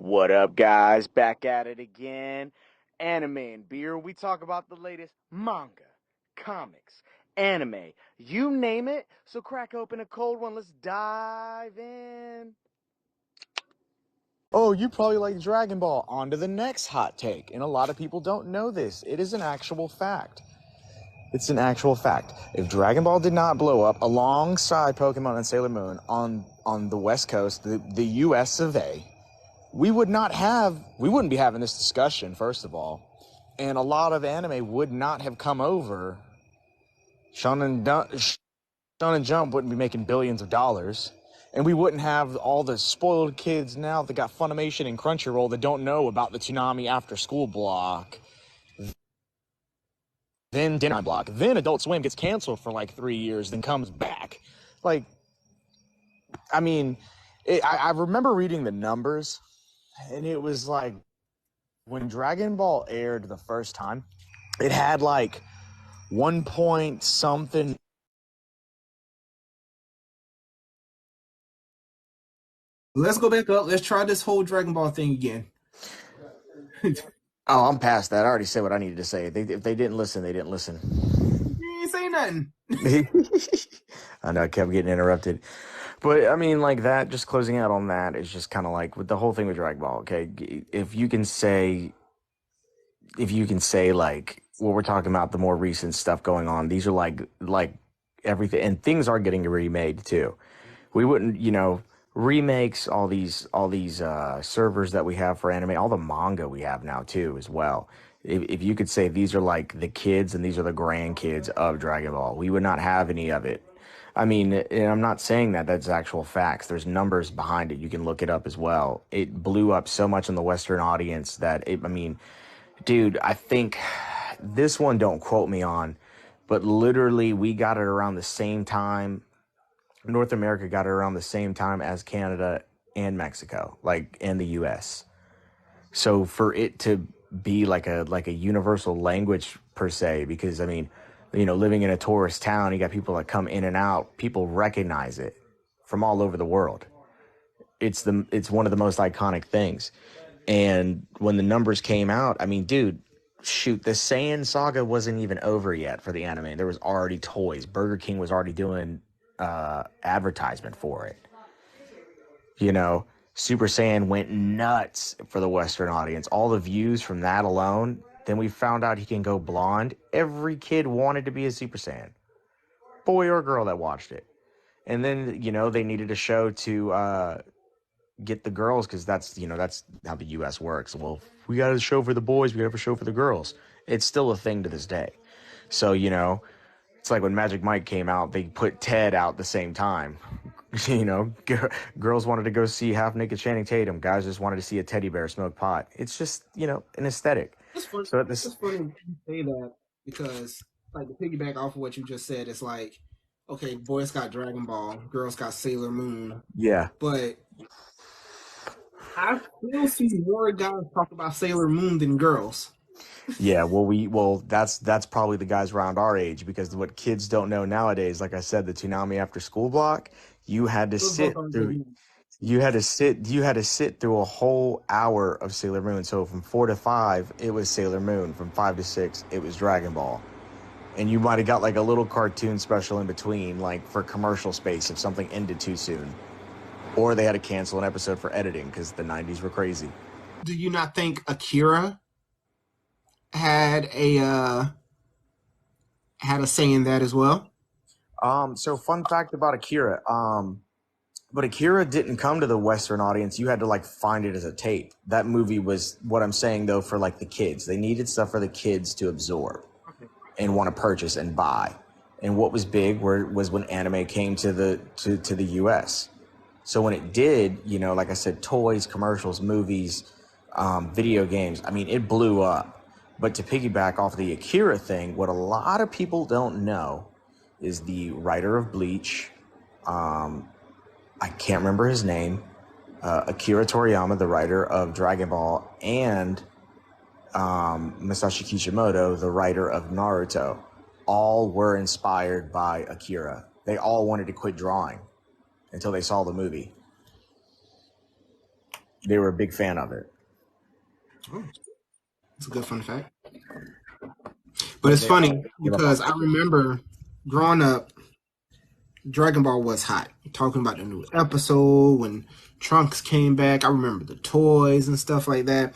What up, guys? Back at it again. Anime and beer. We talk about the latest manga, comics, anime, you name it. So crack open a cold one. Let's dive in. Oh, you probably like Dragon Ball. On to the next hot take. And a lot of people don't know this. It is an actual fact. It's an actual fact. If Dragon Ball did not blow up alongside Pokemon and Sailor Moon on the West Coast, the US of A, we wouldn't be having this discussion, first of all. And a lot of anime would not have come over. Shonen Jump wouldn't be making billions of dollars. And we wouldn't have all the spoiled kids now that got Funimation and Crunchyroll that don't know about the Toonami after school block. Then Dinner Block. Then Adult Swim gets canceled for like 3 years, then comes back. Like, I mean, I remember reading the numbers, and it was like, when Dragon Ball aired the first time, it had like 1 point something. Let's go back up. Let's try this whole Dragon Ball thing again. Oh, I'm past that. I already said what I needed to say. If they didn't listen, they didn't listen. You ain't say nothing. I know I kept getting interrupted. But I mean, like that, just closing out on that is just kind of like with the whole thing with Dragon Ball, okay? If you can say like what we're talking about, the more recent stuff going on, these are like everything, and things are getting remade too. We wouldn't, remakes, all these servers that we have for anime, all the manga we have now too as well. If you could say these are like the kids and these are the grandkids of Dragon Ball, we would not have any of it. I mean, and I'm not saying that that's actual facts. There's numbers behind it. You can look it up as well. It blew up so much in the Western audience that I mean, dude, I think this one, don't quote me on, but literally we got it around the same time. North America got it around the same time as Canada and Mexico, like, and the US. So for it to be like a universal language per se, because I mean, living in a tourist town, you got people that come in and out, people recognize it from all over the world. It's one of the most iconic things. And when the numbers came out, I mean, dude, shoot, the Saiyan saga wasn't even over yet for the anime. There was already toys. Burger King was already doing advertisement for it. Super Saiyan went nuts for the Western audience. All the views from that alone. Then we found out he can go blonde. Every kid wanted to be a Super Saiyan, boy or girl that watched it. And then they needed a show to get the girls, because that's how the U.S. works. Well, we got a show for the boys, we got a show for the girls. It's still a thing to this day. So it's like when Magic Mike came out, they put Ted out the same time. Girls wanted to go see half naked Channing Tatum. Guys just wanted to see a teddy bear smoke pot. It's just an aesthetic. It's funny. So It's funny you say that because, like, to piggyback off of what you just said, it's like, okay, boys got Dragon Ball, girls got Sailor Moon, yeah. but I still see more guys talk about Sailor Moon than girls. Yeah, well, that's probably the guys around our age, because what kids don't know nowadays, like I said, the Toonami after school block, you had to sit through a whole hour of Sailor Moon. So from 4 to 5, it was Sailor Moon. From 5 to 6, it was Dragon Ball. And you might have got like a little cartoon special in between, like for commercial space if something ended too soon. Or they had to cancel an episode for editing because the 90s were crazy. Do you not think Akira had a say in that as well? So fun fact about Akira, but Akira didn't come to the Western audience. You had to like find it as a tape. That movie was, what I'm saying though, for like the kids. They needed stuff for the kids to absorb and want to purchase and buy. And what was big was when anime came to the US. So when it did, like I said, toys, commercials, movies, video games, I mean, it blew up. But to piggyback off the Akira thing, what a lot of people don't know is the writer of Bleach, I can't remember his name, Akira Toriyama, the writer of Dragon Ball, and Masashi Kishimoto, the writer of Naruto, all were inspired by Akira. They all wanted to quit drawing until they saw the movie. They were a big fan of it. Oh, it's a good fun fact. But But it's they all funny give up on because I remember growing up, Dragon Ball was hot. Talking about the new episode when Trunks came back. I remember the toys and stuff like that.